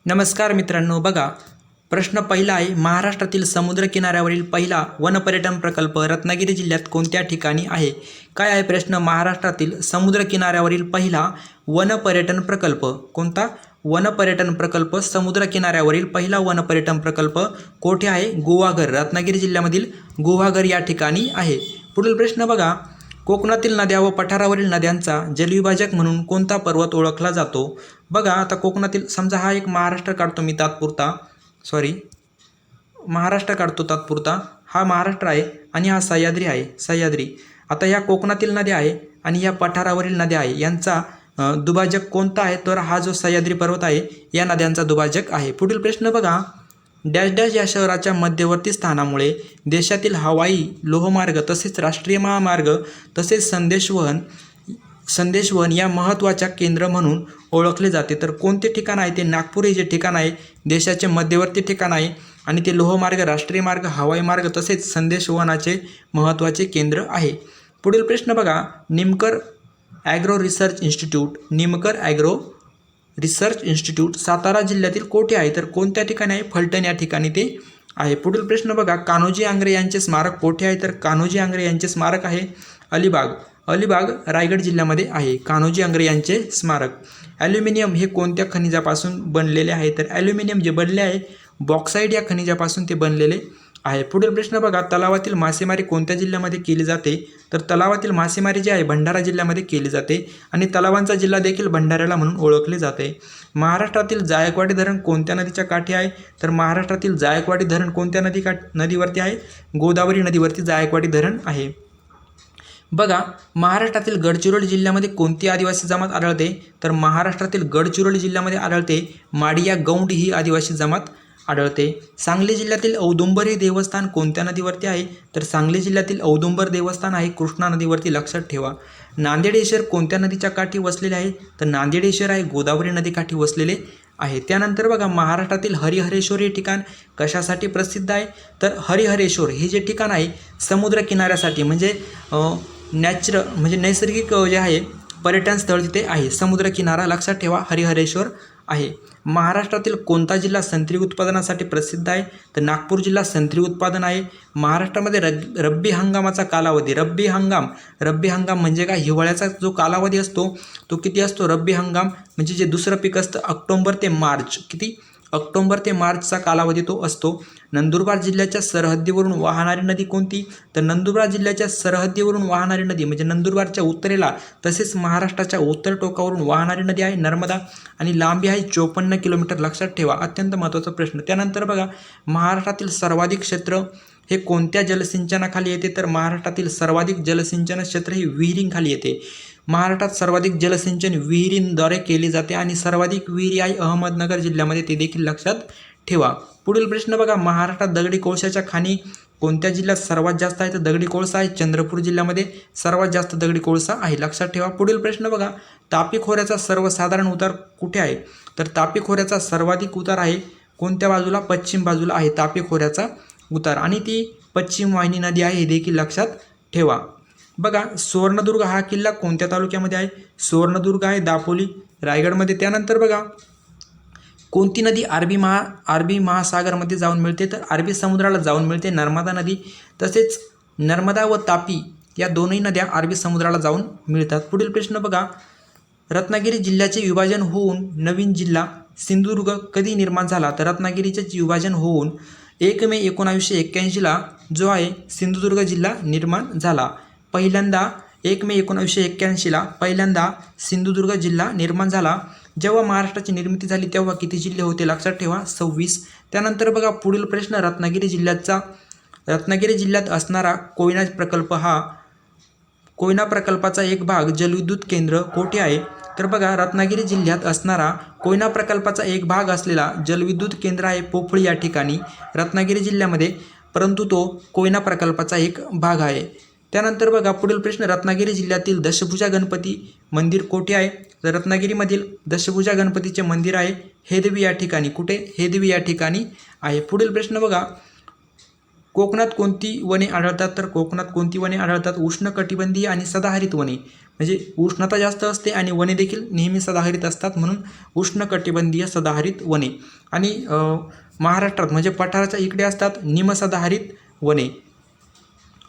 नमस्कार मित्रांनो, बघा प्रश्न पहिला आहे, महाराष्ट्रातील समुद्रकिनाऱ्यावरील पहिला वनपर्यटन प्रकल्प रत्नागिरी जिल्ह्यात कोणत्या ठिकाणी आहे? काय आहे प्रश्न? महाराष्ट्रातील समुद्रकिनाऱ्यावरील पहिला वनपर्यटन प्रकल्प कोणता? वनपर्यटन प्रकल्प समुद्रकिनाऱ्यावरील पहिला वनपर्यटन प्रकल्प कोठे आहे? गुहागर, रत्नागिरी जिल्ह्यामधील गुहागर या ठिकाणी आहे. पुढील प्रश्न बघा, कोकणातील नद्या व पठारावरील नद्यांचा जलविभाजक म्हणून कोणता पर्वत ओळखला जातो? बघा आता कोकणातील समजा हा एक महाराष्ट्र काढतो मी तात्पुरता, महाराष्ट्र काढतो तात्पुरता, हा महाराष्ट्र आहे आणि हा सह्याद्री आहे, सह्याद्री. आता या कोकणातील नद्या आहे आणि या पठारावरील नद्या आहे, यांचा दुभाजक कोणता आहे? तर हा जो सह्याद्री पर्वत आहे या नद्यांचा दुभाजक आहे. पुढील प्रश्न बघा, डॅश डॅश या शहराच्या मध्यवर्ती स्थानामुळे देशातील हवाई, लोहमार्ग तसेच राष्ट्रीय महामार्ग तसेच संदेशवहन या महत्त्वाच्या केंद्र म्हणून ओळखले जाते. तर कोणते ठिकाण आहे ते? नागपूर हे जे ठिकाण आहे देशाचे मध्यवर्ती ठिकाण आहे आणि ते लोहमार्ग, राष्ट्रीय मार्ग, हवाई मार्ग तसेच संदेशवहनाचे महत्त्वाचे केंद्र आहे. पुढील प्रश्न बघा, Nimkar agro research institute Satara जिल्ह्यातील कोठे आहे? तर कोणत्या ठिकाणी आहे? फलटण या ठिकाणी ते आहे. पुढील प्रश्न बघा, कान्होजी आंग्रे यांचे स्मारक कोठे आहे? तर कान्होजी आंग्रे यांचे स्मारक आहे अलिबाग रायगड जिल्ह्यामध्ये आहे कान्होजी आंग्रे यांचे स्मारक. ॲल्युमिनियम हे कोणत्या खनिजापासून बनलेले आहे? तर ॲल्युमिनियम जे बनले आहे बॉक्साईड या खनिजापासून ते बनलेले आहे. पुढील प्रश्न बघा, तलावातील मासेमारी कोणत्या जिल्ह्यामध्ये केली जाते? तर तलावातील मासेमारी जी आहे भंडारा जिल्ह्यामध्ये केली जाते आणि तलावांचा जिल्हा देखील भंडाऱ्याला म्हणून ओळखले जाते. महाराष्ट्रातील जायकवाडी धरण कोणत्या नदीच्या काठी आहे? तर महाराष्ट्रातील जायकवाडी धरण कोणत्या नदीवरती आहे? गोदावरी नदीवरती जायकवाडी धरण आहे. बघा, महाराष्ट्रातील गडचिरोली जिल्ह्यामध्ये कोणती आदिवासी जमात आढळते? तर महाराष्ट्रातील गडचिरोली जिल्ह्यामध्ये आढळते माडिया गौंड ही आदिवासी जमात आढळते. सांगली जिल्ह्यातील औदुंबर हे देवस्थान कोणत्या नदीवरती आहे? तर सांगली जिल्ह्यातील औदुंबर देवस्थान आहे कृष्णा नदीवरती, लक्षात ठेवा. नांदेड हे शहर कोणत्या नदीच्या काठी वसलेले आहे? तर नांदेड हे शहर आहे गोदावरी नदीकाठी वसलेले आहे. त्यानंतर बघा, महाराष्ट्रातील हरिहरेश्वर हे ठिकाण कशासाठी प्रसिद्ध आहे? तर हरिहरेश्वर हे जे ठिकाण आहे समुद्र किनाऱ्यासाठी म्हणजे नैसर्गिक जे आहे पर्यटन स्थळ तिथे आहे, समुद्र किनारा, लक्षात ठेवा, हरिहरेश्वर आहे. महाराष्ट्रातील कोणता जिल्हा संत्री उत्पादनासाठी प्रसिद्ध आहे? तर नागपूर जिल्हा संत्री उत्पादन आहे. महाराष्ट्रामध्ये रब्बी हंगामाचा कालावधी, रब्बी हंगाम म्हणजे काय? हिवाळ्याचा जो कालावधी असतो तो किती असतो? रब्बी हंगाम म्हणजे जे दुसरं पीक असतं ऑक्टोबर ते मार्च, ऑक्टोबर ते मार्चचा कालावधी तो असतो. नंदुरबार जिल्ह्याच्या सरहद्दीवरून वाहणारी नदी कोणती? तर नंदुरबार जिल्ह्याच्या सरहद्दीवरून वाहणारी नदी म्हणजे नंदुरबारच्या उत्तरेला तसेच महाराष्ट्राच्या उत्तर टोकावरून वाहणारी नदी आहे नर्मदा आणि लांबी आहे 54 किलोमीटर, लक्षात ठेवा, अत्यंत महत्त्वाचा प्रश्न. त्यानंतर बघा, महाराष्ट्रातील सर्वाधिक क्षेत्र हे कोणत्या जलसिंचनाखाली येते? तर महाराष्ट्रातील सर्वाधिक जलसिंचन क्षेत्र हे विहिरींखाली येते. महाराष्ट्रात सर्वाधिक जलसिंचन विहिरींद्वारे केले जाते आणि सर्वाधिक विहिरी आहे अहमदनगर जिल्ह्यामध्ये, ते देखील लक्षात ठेवा. पुढील प्रश्न बघा, महाराष्ट्रात दगडी कोळशाच्या खाणी कोणत्या जिल्ह्यात सर्वात जास्त आहे? तर दगडी कोळसा आहे चंद्रपूर जिल्ह्यामध्ये सर्वात जास्त दगडी कोळसा आहे, लक्षात ठेवा. पुढील प्रश्न बघा, तापी खोऱ्याचा सर्वसाधारण उतार कुठे आहे? तर तापी खोऱ्याचा सर्वाधिक उतार आहे कोणत्या बाजूला? पश्चिम बाजूला आहे तापी खोऱ्याचा उतार आणि ती पश्चिम वाहिनी नदी आहे, हे देखील लक्षात ठेवा. बघा, सुवर्णदुर्ग हा किल्ला कोणत्या तालुक्यामध्ये आहे? सुवर्णदुर्ग आहे दापोली रायगडमध्ये. त्यानंतर बघा, कोणती नदी अरबी महासागरमध्ये जाऊन मिळते? तर अरबी समुद्राला जाऊन मिळते नर्मदा नदी. तसेच नर्मदा व तापी या दोनही नद्या अरबी समुद्राला जाऊन मिळतात. पुढील प्रश्न बघा, रत्नागिरी जिल्ह्याचे विभाजन होऊन नवीन जिल्हा सिंधुदुर्ग कधी निर्माण झाला? तर रत्नागिरीचे विभाजन होऊन 1 मे 1981ला जो आहे सिंधुदुर्ग जिल्हा निर्माण झाला. पहिल्यांदा 1 मे 1981ला पहिल्यांदा सिंधुदुर्ग जिल्हा निर्माण झाला. जेव्हा महाराष्ट्राची निर्मिती झाली तेव्हा किती जिल्हे होते? लक्षात ठेवा, 26. त्यानंतर बघा, पुढील प्रश्न, रत्नागिरी जिल्ह्यात असणारा कोयना प्रकल्प हा कोयना प्रकल्पाचा एक भाग जलविद्युत केंद्र कोठे आहे? तर बघा, रत्नागिरी जिल्ह्यात असणारा कोयना प्रकल्पाचा एक भाग असलेला जलविद्युत केंद्र आहे पोफळी या ठिकाणी रत्नागिरी जिल्ह्यामध्ये, परंतु तो कोयना प्रकल्पाचा एक भाग आहे. त्यानंतर बघा, पुढील प्रश्न, रत्नागिरी जिल्ह्यातील दशभुजा गणपती मंदिर कोठे आहे? तर रत्नागिरीमधील दशभुजा गणपतीचे मंदिर आहे हेदवी या ठिकाणी. कुठे? हेदवी या ठिकाणी आहे. पुढील प्रश्न बघा, कोकणात कोणती वने आढळतात? तर कोकणात कोणती वने आढळतात? उष्णकटिबंधीय आणि सदाहरित वने, म्हणजे उष्णता जास्त असते आणि वने देखील नेहमी सदाहरित असतात, म्हणून उष्णकटिबंधीय सदाहरित वने. आणि महाराष्ट्रात म्हणजे पठाराच्या इकडे असतात निमसदाहरित वने,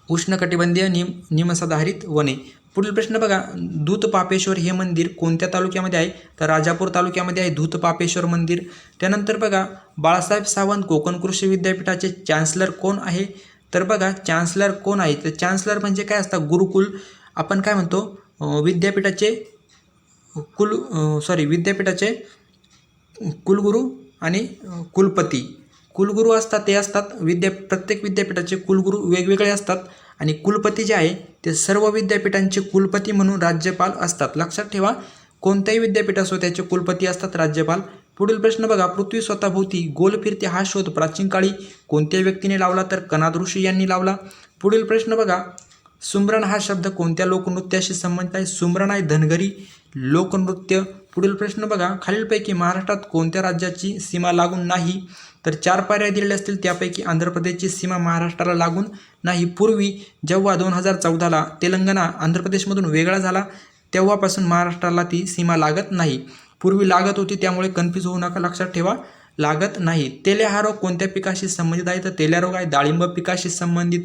उष्णकटिबंधीय निमसदाहरित वने. पुढील प्रश्न बघा, धूतपापेश्वर हे मंदिर कोणत्या तालुक्यामध्ये आहे? तर राजापूर तालुक्यामध्ये आहे धूतपापेश्वर मंदिर. त्यानंतर बघा, बाळासाहेब सावंत कोकण कृषी विद्यापीठाचे चान्सलर कोण आहे? तर बघा, चान्सलर कोण आहे? तर चान्सलर म्हणजे काय असतं? गुरुकुल, आपण काय म्हणतो, विद्यापीठाचे विद्यापीठाचे कुलगुरू आणि कुलपती. कुलगुरू असतात ते असतात प्रत्येक विद्यापीठाचे कुलगुरू वेगवेगळे असतात, आणि कुलपती जे आहे ते सर्व विद्यापीठांचे कुलपती म्हणून राज्यपाल असतात. लक्षात ठेवा, कोणत्याही विद्यापीठ असो त्याचे कुलपती असतात राज्यपाल. पुढील प्रश्न बघा, पृथ्वी स्वतःभोवती गोल फिरते हा शोध प्राचीन काळी कोणत्या व्यक्तीने लावला? तर कनाद ऋषी यांनी लावला. पुढील प्रश्न बघा, सुमरण हा शब्द कोणत्या लोकनृत्याशी संबंधित आहे? सुमरण आहे धनगरी लोकनृत्य. पुढील प्रश्न बघा, खालीलपैकी महाराष्ट्रात कोणत्या राज्याची सीमा लागून नाही? तर 4 पर्याय दिलेले असतील, त्यापैकी आंध्र प्रदेशची सीमा महाराष्ट्राला लागून नाही. पूर्वी जेव्हा 2014ला तेलंगणा आंध्र प्रदेशमधून वेगळा झाला तेव्हापासून महाराष्ट्राला ती सीमा लागत नाही. पूर्वी लागत होती, त्यामुळे कन्फ्यूज होऊ नका, लक्षात ठेवा, लागत नाही. तेल्या हा रोग कोणत्या पिकाशी संबंधित आहे? तर तेल्या रोग आहे डाळिंब पिकाशी संबंधित.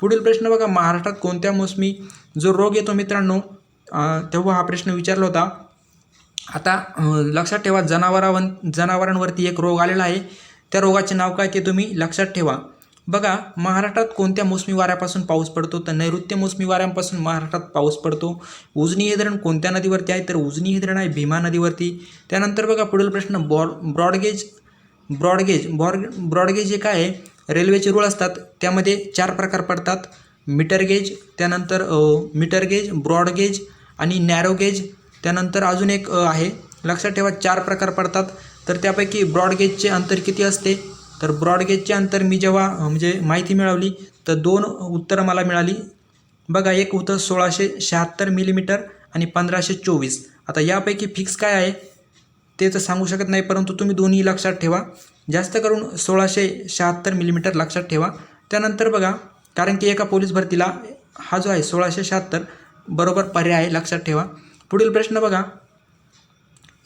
पुढील प्रश्न बघा, महाराष्ट्रात कोणत्या मोसमी जो रोग येतो मित्रांनो, तेव्हा हा प्रश्न विचारला होता. आता लक्षात ठेवा, जनावरांवरती एक रोग आलेला आहे, त्या रोगाचे नाव काय ते तुम्ही लक्षात ठेवा. बघा, महाराष्ट्रात कोणत्या मोसमी वाऱ्यापासून पाऊस पडतो? तर नैऋत्य मोसमी वाऱ्यांपासून महाराष्ट्रात पाऊस पडतो. उजनी हे धरण कोणत्या नदीवरती आहे? तर उजनी हे धरण आहे भीमा नदीवरती. त्यानंतर बघा, पुढील प्रश्न, ब्रॉडगेज हे काय आहे? रेल्वेचे रूळ असतात, त्यामध्ये 4 प्रकार पडतात, मीटर गेज, त्यानंतर मीटर गेज, ब्रॉडगेज आणि नॅरो गेज. त्यानंतर अजून एक आहे, लक्षात ठेवा 4 प्रकार पडतात. तर त्यापैकी ब्रॉडगेजचे अंतर किती असते? तर ब्रॉडगेजचे अंतर मी जेव्हा म्हणजे माहिती मिळवली तर 2 उत्तरं मला मिळाली. बघा, एक उत्तर 1676 मिलीमीटर आणि 1524. आता यापैकी फिक्स काय आहे ते तर सांगू शकत नाही, परंतु तुम्ही दोन्ही लक्षात ठेवा. जास्त करून 1676 मिलीमीटर लक्षात ठेवा. त्यानंतर बघा, कारण की एका पोलीस भरतीला हा जो आहे 1676 बरोबर पर्याय आहे, लक्षात ठेवा. पुढील प्रश्न बघा,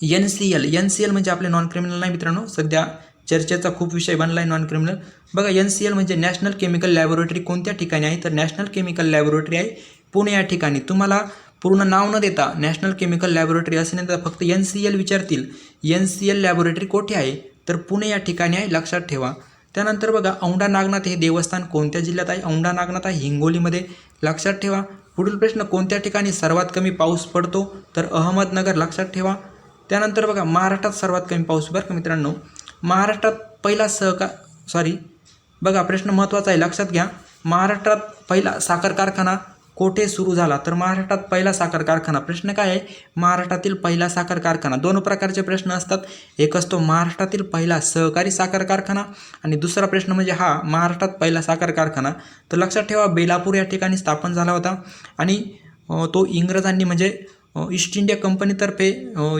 NCL म्हणजे आपले नॉन क्रिमिनल नाही मित्रांनो, सध्या चर्चेचा खूप विषय बनला आहे नॉन क्रिमिनल. बघा, NCL म्हणजे नॅशनल केमिकल लॅबोरेटरी कोणत्या ठिकाणी आहे? तर नॅशनल केमिकल लॅबोरेटरी आहे पुणे या ठिकाणी. तुम्हाला पूर्ण नाव न देता नॅशनल केमिकल लॅबोरेटरी असे नाही तर फक्त NCL विचारतील. NCL लॅबोरेटरी कोठे आहे? तर पुणे या ठिकाणी आहे, लक्षात ठेवा. त्यानंतर बघा, औंढा नागनाथ हे देवस्थान कोणत्या जिल्ह्यात आहे? औंढा नागनाथ आहे हिंगोलीमध्ये, लक्षात ठेवा. पुढील प्रश्न, कोणत्या ठिकाणी सर्वात कमी पाऊस पडतो? तर अहमदनगर, लक्षात ठेवा. त्यानंतर बघा, महाराष्ट्रात सर्वात कमी पाऊस, बरं का मित्रांनो, महाराष्ट्रात पहिला बघा प्रश्न महत्त्वाचा आहे, लक्षात घ्या. महाराष्ट्रात पहिला साखर कारखाना कोठे सुरू झाला? तर महाराष्ट्रात पहिला साखर कारखाना, प्रश्न काय आहे? महाराष्ट्रातील पहिला साखर कारखाना. 2 प्रकारचे प्रश्न असतात, एक असतो महाराष्ट्रातील पहिला सहकारी साखर कारखाना आणि दुसरा प्रश्न म्हणजे हा महाराष्ट्रात पहिला साखर कारखाना. तर लक्षात ठेवा, बेलापूर या ठिकाणी स्थापन झाला होता आणि तो इंग्रजांनी म्हणजे ईस्ट इंडिया कंपनीतर्फे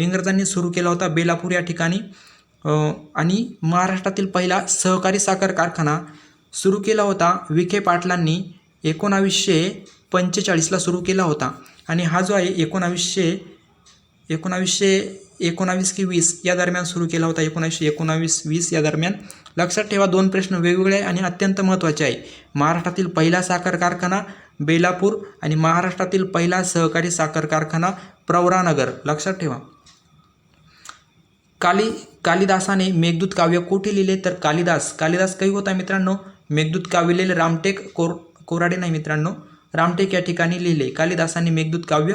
इंग्रजांनी सुरू केला होता बेलापूर या ठिकाणी. आणि महाराष्ट्रातील पहिला सहकारी साखर कारखाना सुरू केला होता विखे पाटलांनी 1945ला सुरू केला होता. आणि हा जो आहे 1919 की 20 या दरम्यान सुरू केला होता, 1919-20 या दरम्यान. लक्षात ठेवा, 2 प्रश्न वेगवेगळे आणि अत्यंत महत्त्वाचे आहे. महाराष्ट्रातील पहिला साखर कारखाना बेलापूर आणि महाराष्ट्रातील पहिला सहकारी साखर कारखाना प्रवरानगर, लक्षात ठेवा. कालिदासाने मेघदूत काव्य कोठे लिहिले? तर कालिदास कवी होता मित्रांनो. मेघदूत काव्य लिहिले रामटेक, कोराडे नाही मित्रांनो, रामटेक या ठिकाणी लिहिले. कालिदासाने मेघदूत काव्य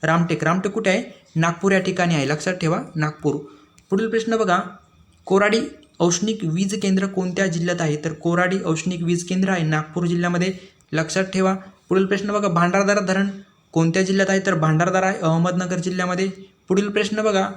रामटेक कुठे आहे? नागपूर या ठिकाणी आहे, लक्षात ठेवा, नागपूर. पुढील प्रश्न बघा, कोराडी औष्णिक वीज केंद्र कोणत्या जिल्ह्यात आहे? तर कोराडी औष्णिक वीज केंद्र आहे नागपूर जिल्ह्यामध्ये, लक्षात ठेवा. पुढील प्रश्न बघा, भांडारदरा धरण कोणत्या जिल्ह्यात आहे? तर भांडारदरा आहे अहमदनगर जिल्ह्यामध्ये. पुढील प्रश्न बघा,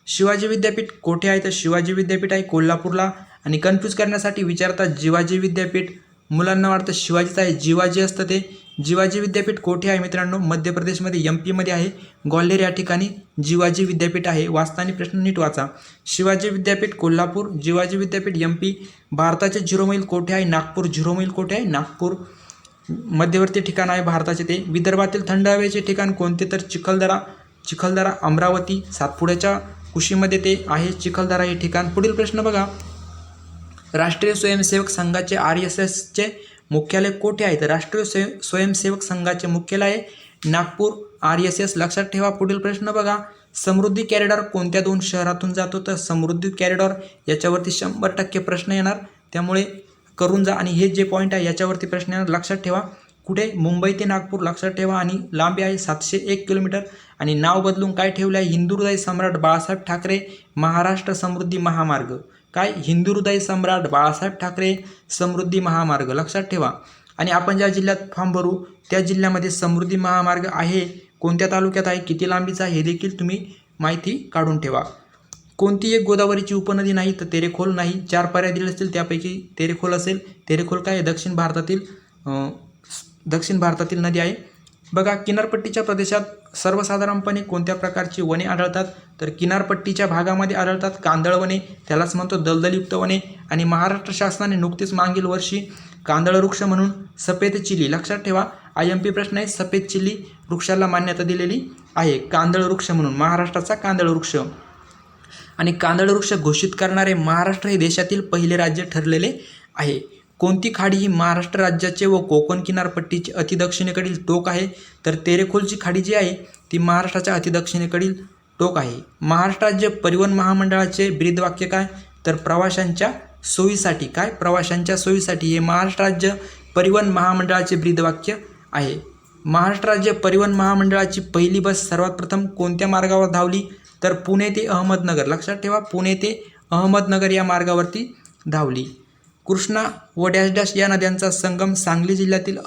शिवाजी विद्यापीठ कोठे आहे? तर शिवाजी विद्यापीठ आहे कोल्हापूरला. आणि कन्फ्यूज करण्यासाठी विचारतात जिवाजी विद्यापीठ, मुलांना वाटतं शिवाजीचं आहे, जिवाजी असतं ते. जिवाजी विद्यापीठ कोठे आहे मित्रांनो? मध्य प्रदेशमध्ये MP मध्ये आहे. ग्वाल्हेर या ठिकाणी जिवाजी विद्यापीठ आहे. वाचताना प्रश्न नीट वाचा. शिवाजी विद्यापीठ कोल्हापूर, जिवाजी विद्यापीठ MP. भारताचे 0 मैल कोठे आहे? नागपूर. 0 मैल कोठे आहे? नागपूर. मध्यवर्ती ठिकाण आहे भारताचे ते. विदर्भातील थंड हवेचे ठिकाण कोणते? तर चिखलदरा अमरावती. सातपुड्याच्या कुशीमध्ये ते आहे चिखलदरा हे ठिकाण. पुढील प्रश्न बघा. राष्ट्रीय स्वयंसेवक संघाचे RSSचे मुख्यालय कोठे आहे? तर राष्ट्रीय स्वयंसेवक संघाचे मुख्यालय आहे नागपूर. RSS लक्षात ठेवा. पुढील प्रश्न बघा. समृद्धी कॉरिडॉर कोणत्या 2 शहरातून जातो? तर समृद्धी कॉरिडॉर याच्यावरती 100% प्रश्न येणार, त्यामुळे करून जा. आणि हे जे पॉईंट आहे याच्यावरती प्रश्न येणार, लक्षात ठेवा. कुठे? मुंबई ते नागपूर लक्षात ठेवा. आणि लांबी आहे 701 किलोमीटर. आणि नाव बदलून काय ठेवलं आहे? हिंदुहृदय सम्राट बाळासाहेब ठाकरे महाराष्ट्र समृद्धी महामार्ग. काय? हिंदुहृदय सम्राट बाळासाहेब ठाकरे समृद्धी महामार्ग लक्षात ठेवा. आणि आपण ज्या जिल्ह्यात फॉर्म भरू त्या जिल्ह्यामध्ये समृद्धी महामार्ग आहे, कोणत्या तालुक्यात आहे, किती लांबीचा हे देखील तुम्ही माहिती काढून ठेवा. कोणती एक गोदावरीची उपनदी नाही? तर तेरेखोल नाही. 4 पर्याय दिले असतील त्यापैकी तेरेखोल असेल. तेरेखोल काय? दक्षिण भारतातील नदी आहे. बघा. किनारपट्टीच्या प्रदेशात सर्वसाधारणपणे कोणत्या प्रकारची वने आढळतात? तर किनारपट्टीच्या भागामध्ये आढळतात कांदळ वने, त्यालाच म्हणतो दलदलयुक्त वने. आणि महाराष्ट्र शासनाने नुकतीच मागील वर्षी कांदळ वृक्ष म्हणून सफेद चिली, लक्षात ठेवा. IMP प्रश्न आहे. सफेद चिली वृक्षाला मान्यता दिलेली आहे कांदळ वृक्ष म्हणून, महाराष्ट्राचा कांदळ वृक्ष. आणि कांदळ वृक्ष घोषित करणारे महाराष्ट्र हे देशातील पहिले राज्य ठरलेले आहे. कोणती खाडी ही महाराष्ट्र राज्याचे व कोकण किनारपट्टीचे अतिदक्षिणेकडील टोक आहे? तर तेरेखोलची खाडी जी आहे ती महाराष्ट्राच्या अतिदक्षिणेकडील टोक आहे. महाराष्ट्र राज्य परिवहन महामंडळाचे ब्रीदवाक्य काय? तर प्रवाशांच्या सोयीसाठी. काय? प्रवाशांच्या सोयीसाठी हे महाराष्ट्र राज्य परिवहन महामंडळाचे ब्रीदवाक्य आहे. महाराष्ट्र राज्य परिवहन महामंडळाची पहिली बस सर्वात प्रथम कोणत्या मार्गावर धावली? तर पुणे ते अहमदनगर, लक्षात ठेवा. पुणे ते अहमदनगर या मार्गावरती धावली. कृष्णा व डॅश डॅश या नद्यांचा संगम सांगली जिल्ह्यातील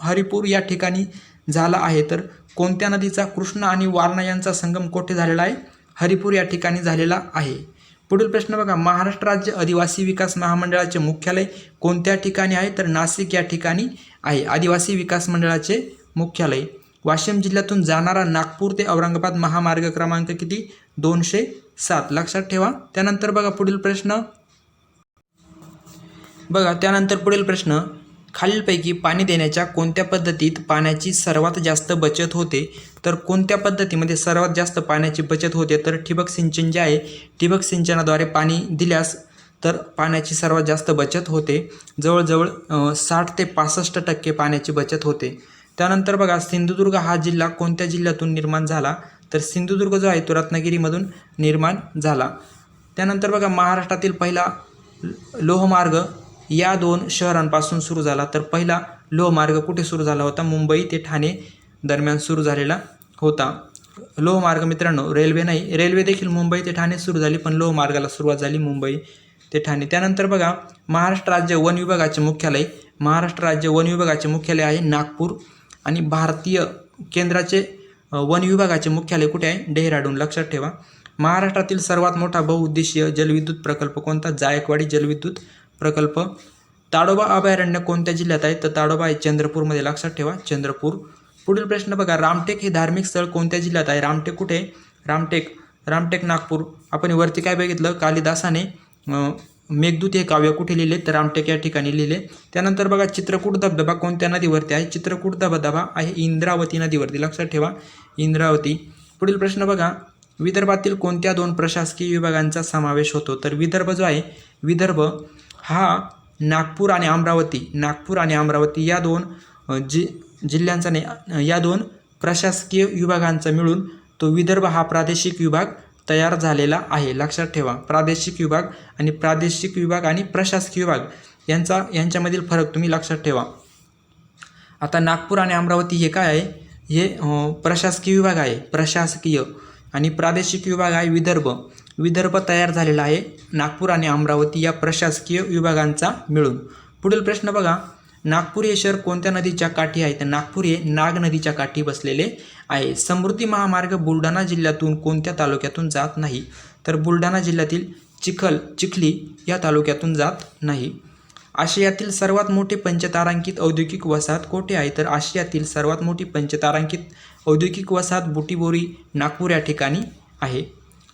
हरिपूर या ठिकाणी झाला आहे. तर कोणत्या नदीचा? कृष्णा आणि वारणा यांचा संगम कोठे झालेला आहे? हरिपूर या ठिकाणी झालेला आहे. पुढील प्रश्न बघा. महाराष्ट्र राज्य आदिवासी विकास महामंडळाचे मुख्यालय कोणत्या ठिकाणी आहे? तर नाशिक या ठिकाणी आहे आदिवासी विकास मंडळाचे मुख्यालय. वाशिम जिल्ह्यातून जाणारा नागपूर ते औरंगाबाद महामार्ग क्रमांक किती? 207, लक्षात ठेवा. त्यानंतर बघा पुढील प्रश्न. पुढील प्रश्न. खालीलपैकी पाणी देण्याच्या कोणत्या पद्धतीत पाण्याची सर्वात जास्त बचत होते? तर कोणत्या पद्धतीमध्ये सर्वात जास्त पाण्याची बचत होते? तर ठिबक सिंचन जे आहे, ठिबक सिंचनाद्वारे पाणी दिल्यास तर पाण्याची सर्वात जास्त बचत होते. जवळजवळ 60 ते 65% पाण्याची बचत होते. त्यानंतर बघा. सिंधुदुर्ग हा जिल्हा कोणत्या जिल्ह्यातून निर्माण झाला? तर सिंधुदुर्ग जो आहे तो रत्नागिरीमधून निर्माण झाला. त्यानंतर बघा. महाराष्ट्रातील पहिला लोहमार्ग या 2 शहरांपासून सुरू झाला. तर पहिला लोहमार्ग कुठे सुरू झाला होता? मुंबई ते ठाणे दरम्यान सुरू झालेला होता लोहमार्ग मित्रांनो. रेल्वे नाही, रेल्वे देखील मुंबई ते ठाणे सुरू झाली, पण लोहमार्गाला सुरुवात झाली मुंबई ते ठाणे. त्यानंतर बघा. महाराष्ट्र राज्य वन विभागाचे मुख्यालय, महाराष्ट्र राज्य वन विभागाचे मुख्यालय आहे नागपूर. आणि भारतीय केंद्राचे वन विभागाचे मुख्यालय कुठे आहे? डेहराडून, लक्षात ठेवा. महाराष्ट्रातील सर्वात मोठा बहुउद्देशीय जलविद्युत प्रकल्प कोणता? जायकवाडी जलविद्युत प्रकल्प. ताडोबा अभयारण्य कोणत्या जिल्ह्यात आहे? तर ताडोबा आहे चंद्रपूरमध्ये, लक्षात ठेवा चंद्रपूर. पुढील प्रश्न बघा. रामटेक हे धार्मिक स्थळ कोणत्या जिल्ह्यात आहे? रामटेक कुठे? रामटेक नागपूर. आपण वरती काय बघितलं? कालिदासाने मेघदूत हे काव्य कुठे लिहिले? तर रामटेक या ठिकाणी लिहिले. त्यानंतर बघा. चित्रकूट धबधबा कोणत्या नदीवरती आहे? चित्रकूट धबधबा आहे इंद्रावती नदीवरती, लक्षात ठेवा इंद्रावती. पुढील प्रश्न बघा. विदर्भातील कोणत्या 2 प्रशासकीय विभागांचा समावेश होतो? तर विदर्भ जो आहे, विदर्भ हा नागपूर आणि अमरावती या 2 जिल्ह्यांचा नाही, या 2 प्रशासकीय विभागांचा मिळून तो विदर्भ हा प्रादेशिक विभाग तयार झालेला आहे, लक्षात ठेवा. प्रादेशिक विभाग आणि प्रशासकीय विभाग यांच्यामधील फरक तुम्ही लक्षात ठेवा. आता नागपूर आणि अमरावती हे काय आहे? हे प्रशासकीय विभाग आहे, प्रशासकीय. आणि प्रादेशिक विभाग आहे विदर्भ तयार झालेला आहे नागपूर आणि अमरावती या प्रशासकीय विभागांचा मिळून. पुढील प्रश्न बघा. नागपूर हे शहर कोणत्या नदीच्या काठी आहे? तर नागपूर हे नाग नदीच्या काठी बसलेले आहे. समृद्धी महामार्ग बुलढाणा जिल्ह्यातून कोणत्या तालुक्यातून जात नाही? तर बुलढाणा जिल्ह्यातील चिखली या तालुक्यातून जात नाही. आशियातील सर्वात मोठी पंचतारांकित औद्योगिक वसाहत कोठे आहे? तर आशियातील सर्वात मोठी पंचतारांकित औद्योगिक वसाहत बुटीबोरी नागपूर या ठिकाणी आहे.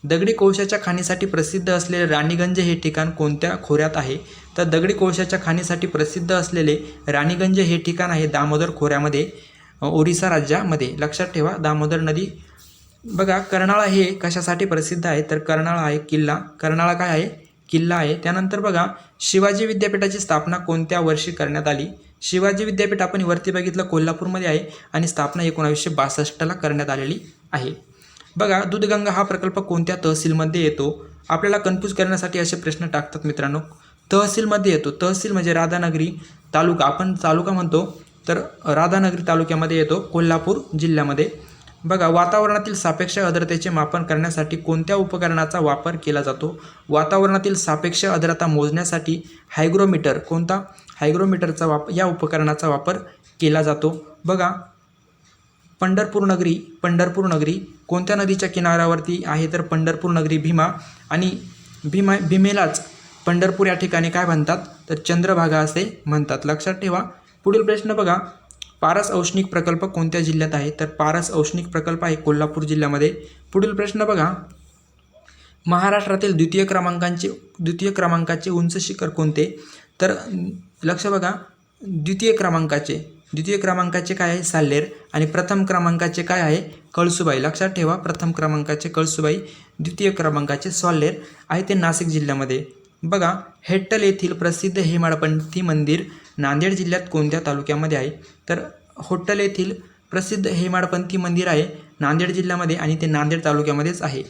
दगडी कोळशाच्या खाणीसाठी प्रसिद्ध असलेले राणीगंज हे ठिकाण कोणत्या खोऱ्यात आहे? तर दगडी कोळशाच्या खाणीसाठी प्रसिद्ध असलेले राणीगंज हे ठिकाण आहे दामोदर खोऱ्यामध्ये, ओरिसा राज्यामध्ये. लक्षात ठेवा, दामोदर नदी. बघा, कर्नाळा हे कशासाठी प्रसिद्ध आहे? तर कर्नाळा आहे किल्ला. कर्नाळा काय आहे? किल्ला आहे. त्यानंतर बघा, शिवाजी विद्यापीठाची स्थापना कोणत्या वर्षी करण्यात आली? शिवाजी विद्यापीठ आपण वरती बघितलं कोल्हापूरमध्ये आहे आणि स्थापना 1962ला करण्यात आलेली आहे. बघा, दूधगंगा हा प्रकल्प कोणत्या तहसीलमध्ये येतो? आपल्याला कन्फ्यूज करण्यासाठी असे प्रश्न टाकतात मित्रांनो. तहसीलमध्ये येतो. तहसील म्हणजे राधानगरी तालुका, आपण तालुका म्हणतो, तर राधानगरी तालुक्यामध्ये येतो, कोल्हापूर जिल्ह्यामध्ये. बघा, वातावरणातील सापेक्ष आर्द्रतेचे मापन करण्यासाठी कोणत्या उपकरणाचा वापर केला जातो? वातावरणातील सापेक्ष आर्द्रता मोजण्यासाठी हायग्रोमीटर, कोणता? हायग्रोमीटरचा या उपकरणाचा वापर केला जातो. बघा, पंढरपूर नगरी कोणत्या नदीच्या किनाऱ्यावरती आहे? तर पंढरपूर नगरी भीमा. आणि भीमेलाच पंढरपूर या ठिकाणी काय म्हणतात? तर चंद्रभागा असे म्हणतात. लक्षात ठेवा. पुढील प्रश्न बघा, पारस औष्णिक प्रकल्प कोणत्या जिल्ह्यात आहे? तर पारस औष्णिक प्रकल्प आहे कोल्हापूर जिल्ह्यामध्ये. पुढील प्रश्न बघा, महाराष्ट्रातील द्वितीय क्रमांकाचे उंच शिखर कोणते? तर लक्ष बघा, द्वितीय क्रमांकाचे काय आहे? साल्हेर. आणि प्रथम क्रमांकाचे काय आहे? कळसुबाई. लक्षात ठेवा, प्रथम क्रमांकाचे कळसुबाई, द्वितीय क्रमांकाचे साल्हेर आहे ते नाशिक जिल्ह्यामध्ये. बघा, हेट्टल येथील प्रसिद्ध हेमाडपंथी मंदिर नांदेड जिल्ह्यात कोणत्या तालुक्यामध्ये आहे? तर होट्टल येथील प्रसिद्ध हेमाडपंथी मंदिर आहे नांदेड जिल्ह्यामध्ये आणि ते नांदेड तालुक्यामध्येच आहे.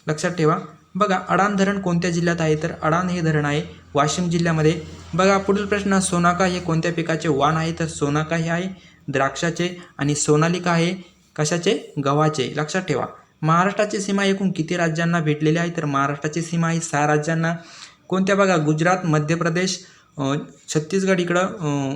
लक्षात ठेवा. बघा, अडाण धरण कोणत्या जिल्ह्यात आहे? तर अडाण हे धरण आहे वाशिम जिल्ह्यामध्ये. बघा, पुढील प्रश्न, सोनाका हे कोणत्या पिकाचे वाण आहे? तर सोनाका हे आहे द्राक्षाचे आणि सोनालिका आहे कशाचे? गव्हाचे. लक्षात ठेवा. महाराष्ट्राची सीमा एकूण किती राज्यांना भेटलेली आहे? तर महाराष्ट्राची सीमा आहे 6 राज्यांना. कोणत्या? बघा, गुजरात, मध्य प्रदेश, छत्तीसगड, इकडं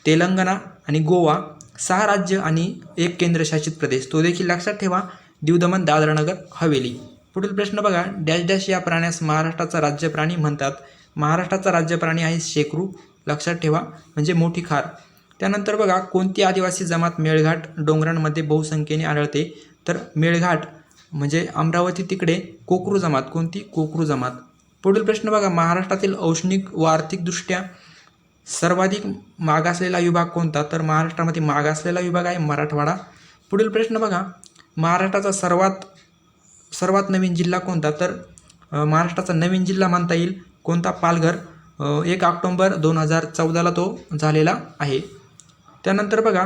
तेलंगणा आणि गोवा, 6 राज्य आणि 1 केंद्रशासित प्रदेश. तो देखील लक्षात ठेवा, दीव दमण दादरा नगर हवेली. पुढील प्रश्न बघा, डॅश डॅश या प्राण्यास महाराष्ट्राचा राज्य प्राणी म्हणतात. महाराष्ट्राचा राज्य प्राणी आहे शेकरू. लक्षात ठेवा, म्हणजे मोठी खार. त्यानंतर बघा, कोणती आदिवासी जमात मेळघाट डोंगरांमध्ये बहुसंख्येने आढळते? तर मेळघाट म्हणजे अमरावती तिकडे कोकरू जमात. कोणती? कोकरू जमात. पुढील प्रश्न बघा, महाराष्ट्रातील औष्णिक व आर्थिकदृष्ट्या सर्वाधिक मागासलेला विभाग कोणता? तर महाराष्ट्रामध्ये मागासलेला विभाग आहे मराठवाडा. पुढील प्रश्न बघा, महाराष्ट्राचा सर्वात नवीन जिल्हा कोणता? तर महाराष्ट्राचा नवीन जिल्हा म्हणता येईल कोणता? पालघर. 1 ऑक्टोबर 2014ला तो झालेला आहे. त्यानंतर बघा,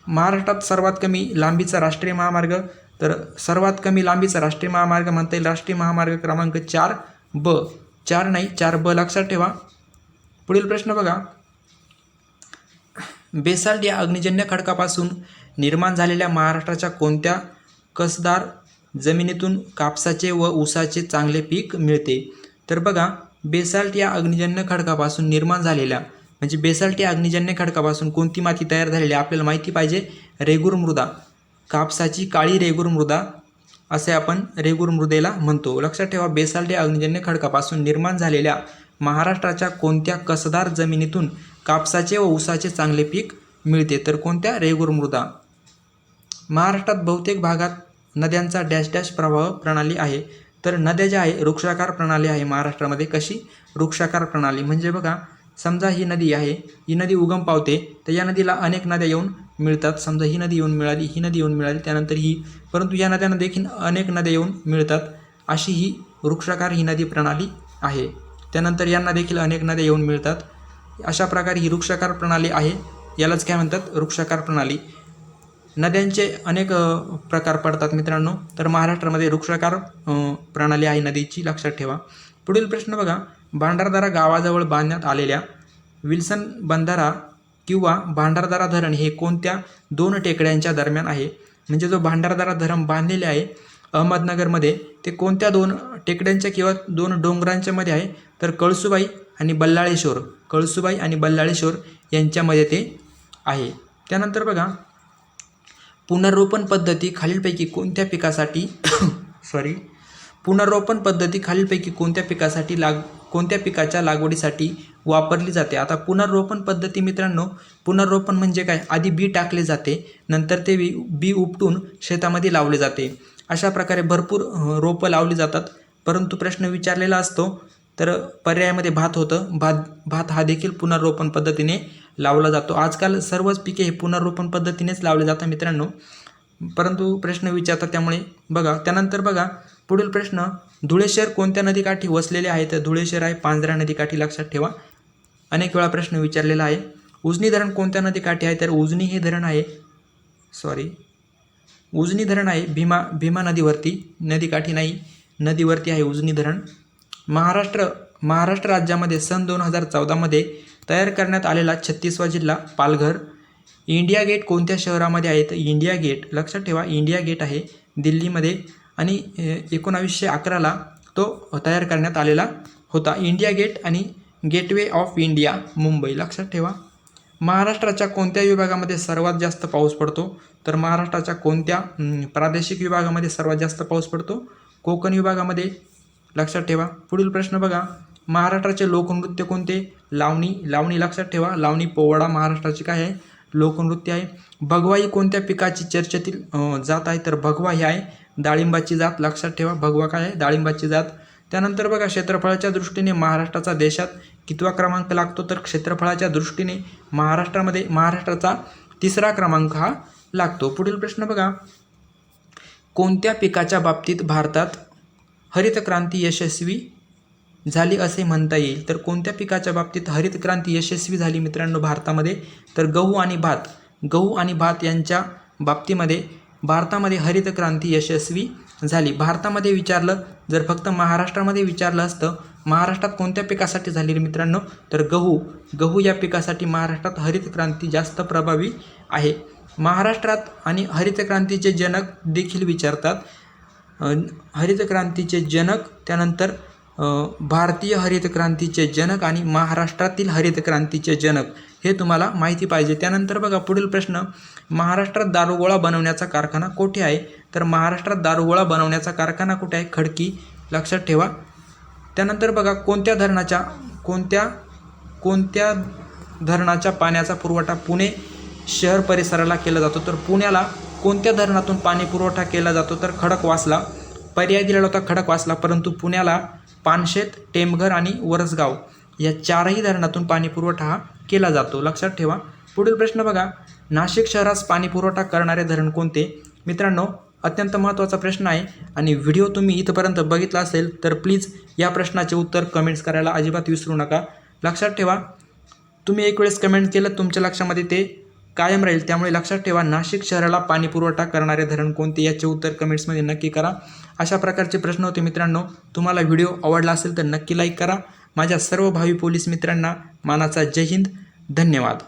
महाराष्ट्रात सर्वात कमी लांबीचा राष्ट्रीय महामार्ग. तर सर्वात कमी लांबीचा राष्ट्रीय महामार्ग म्हणता येईल राष्ट्रीय महामार्ग क्रमांक 4B. 4 नाही, 4B. लक्षात ठेवा. पुढील प्रश्न बघा, बेसाल्ट या अग्निजन्य खडकापासून निर्माण झालेल्या महाराष्ट्राच्या कोणत्या कसदार जमिनीतून कापसाचे व ऊसाचे चांगले पीक मिळते? तर बघा, बेसाल्ट या अग्निजन्य खडकापासून निर्माण झालेल्या म्हणजे बेसाल्ट या अग्निजन्य खडकापासून कोणती माती तयार झालेली आपल्याला माहिती पाहिजे? रेगूर मृदा. कापसाची काळी रेगूर मृदा असे आपण रेगूर मृदेला म्हणतो. लक्षात ठेवा, बेसाल्ट या अग्निजन्य खडकापासून निर्माण झालेल्या महाराष्ट्राच्या कोणत्या कसदार जमिनीतून कापसाचे व ऊसाचे चांगले पीक मिळते? तर कोणत्या? रेगूर मृदा. महाराष्ट्रात बहुतेक भागात नद्यांचा डॅश डॅश प्रवाह प्रणाली आहे. तर नद्या ज्या आहे वृक्षाकार प्रणाली आहे महाराष्ट्रामध्ये. कशी? वृक्षाकार प्रणाली. म्हणजे बघा, समजा ही नदी आहे, ही नदी उगम पावते, तर या नदीला अनेक नद्या येऊन मिळतात. समजा ही नदी येऊन मिळाली, ही नदी येऊन मिळाली, त्यानंतर ही, परंतु या नद्यांना देखील अनेक नद्या येऊन मिळतात. अशी ही वृक्षाकार ही नदी प्रणाली आहे. त्यानंतर यांना देखील अनेक नद्या येऊन मिळतात. अशा प्रकारे ही वृक्षाकार प्रणाली आहे. यालाच काय म्हणतात? वृक्षाकार प्रणाली. नद्यांचे अनेक प्रकार पडतात मित्रांनो. तर महाराष्ट्रामध्ये वृक्षाकार प्रणाली आहे नदीची. लक्षात ठेवा. पुढील प्रश्न बघा, भांडारदरा गावाजवळ बांधण्यात आलेल्या विल्सन बंधारा किंवा भांडारदरा धरण हे कोणत्या 2 टेकड्यांच्या दरम्यान आहे? म्हणजे जो भांडारदरा धरण बांधलेले आहे अहमदनगरमध्ये, ते कोणत्या 2 टेकड्यांच्या किंवा 2 डोंगरांच्या मध्ये आहे? तर कळसुबाई आणि बल्लाळेश्वर. कळसुबाई आणि बल्लाळेश्वर यांच्यामध्ये ते आहे. त्यानंतर बघा, पुनर्रोपण पद्धती खालीलपैकी कोणत्या पिकासाठी पुनर्रोपण पद्धती खालीलपैकी कोणत्या पिकाच्या लागवडीसाठी वापरली जाते. आता पुनर्रोपण पद्धती मित्रांनो, पुनर्रोपण म्हणजे काय, आधी बी टाकले जाते, नंतर ते बी उपटून शेतामध्ये लावले जाते. अशा प्रकारे भरपूर रोपं लावली जातात. परंतु प्रश्न विचारलेला असतो, तर पर्यायामध्ये भात होतं. भात हा देखील पुनर्रोपण पद्धतीने लावला जातो. आजकाल सर्वच पिके हे पुनर्रोपण पद्धतीनेच लावले जातात मित्रांनो, परंतु प्रश्न विचारतात त्यामुळे बघा. त्यानंतर बघा पुढील प्रश्न, धुळे शहर कोणत्या नदीकाठी वसलेले आहे? तर धुळे शहर आहे पांझरा नदीकाठी, लक्षात ठेवा. अनेक वेळा प्रश्न विचारलेला आहे. उजनी धरण कोणत्या नदीकाठी आहे? तर उजनी हे धरण आहे, उजनी धरण आहे भीमा नदीकाठी नाही, नदीवरती आहे उजनी धरण. महाराष्ट्र राज्यामध्ये सन 2014मध्ये तयार करण्यात आलेला 36वा जिल्हा पालघर. इंडिया गेट कोणत्या शहरामध्ये आहे? तर इंडिया गेट, लक्षात ठेवा, इंडिया गेट आहे दिल्लीमध्ये आणि 1911ला तो तयार करण्यात आलेला होता. इंडिया गेट आणि गेटवे ऑफ इंडिया मुंबई, लक्षात ठेवा. महाराष्ट्राच्या कोणत्या विभागामध्ये सर्वात जास्त पाऊस पडतो? तर महाराष्ट्राच्या कोणत्या प्रादेशिक विभागामध्ये सर्वात जास्त पाऊस पडतो? कोकण विभागामध्ये, लक्षात ठेवा. पुढील प्रश्न बघा, महाराष्ट्राचे लोकनृत्य कोणते? लावणी, लक्षात ठेवा. लावणी पोवाडा महाराष्ट्राची काय आहे? लोकनृत्य आहे. भगवा ही कोणत्या पिकाची चर्चेतील जात आहे? तर भगवा ही आहे डाळिंबाची जात, लक्षात ठेवा. भगवा काय आहे? डाळिंबाची जात. त्यानंतर बघा, क्षेत्रफळाच्या दृष्टीने महाराष्ट्राचा देशात कितवा क्रमांक लागतो? तर क्षेत्रफळाच्या दृष्टीने महाराष्ट्राचा 3रा क्रमांक हा लागतो. पुढील प्रश्न बघा, कोणत्या पिकाच्या बाबतीत भारतात हरित क्रांती यशस्वी झाली असे म्हणता येईल? तर कोणत्या पिकाच्या बाबतीत हरित क्रांती यशस्वी झाली मित्रांनो भारतामध्ये? तर गहू आणि भात यांच्या बाबतीमध्ये भारतामध्ये हरित क्रांती यशस्वी झाली. भारतामध्ये विचारलं, जर फक्त महाराष्ट्रामध्ये विचारलं असतं, महाराष्ट्रात कोणत्या पिकासाठी झाली मित्रांनो? तर गहू या पिकासाठी महाराष्ट्रात हरित क्रांती जास्त प्रभावी आहे. महाराष्ट्रात आणि हरित क्रांतीचे जनक देखील विचारतात. हरित क्रांतीचे जनक, त्यानंतर भारतीय हरित क्रांतीचे जनक आणि महाराष्ट्रातील हरित क्रांतीचे जनक हे तुम्हाला माहिती पाहिजे. त्यानंतर बघा पुढील प्रश्न, महाराष्ट्रात दारुगोळा बनवण्याचा कारखाना कोठे आहे? तर महाराष्ट्रात दारुगोळा बनवण्याचा कारखाना कुठे आहे? खडकी, लक्षात ठेवा. त्यानंतर बघा, कोणत्या धरणाच्या पाण्याचा पुरवठा पुणे शहर परिसराला केला जातो? तर पुण्याला कोणत्या धरणातून पाणी पुरवठा केला जातो? तर खडकवासला. पर्याय दिलेला होता खडकवासला, परंतु पुण्याला पानशेत, टेमघर आणि वरसगाव या 4ही धरणातून पाणी पुरवठा हा केला जातो, लक्षात ठेवा. पुढील प्रश्न बघा, नाशिक शहरास पाणी पुरवठा करणारे धरण कोणते? मित्रांनो, अत्यंत महत्त्वाचा प्रश्न आहे आणि व्हिडिओ तुम्ही इथपर्यंत बघितला असेल तर प्लीज या प्रश्नाचे उत्तर कमेंट्स करायला अजिबात विसरू नका, लक्षात ठेवा. तुम्ही एक वेळेस कमेंट केलं तुमच्या लक्षामध्ये ते कायम राहील, त्यामुळे लक्षात ठेवा, नाशिक शहराला पाणी पुरवठा करणारे धरण कोणते याचे उत्तर कमेंट्समध्ये नक्की करा. अशा प्रकारचे प्रश्न होते मित्रांनो. तुम्हाला व्हिडिओ आवडला असेल तर नक्की लाईक करा. माझ्या सर्व भावी पोलीस मित्रांना मानाचा जय हिंद, धन्यवाद.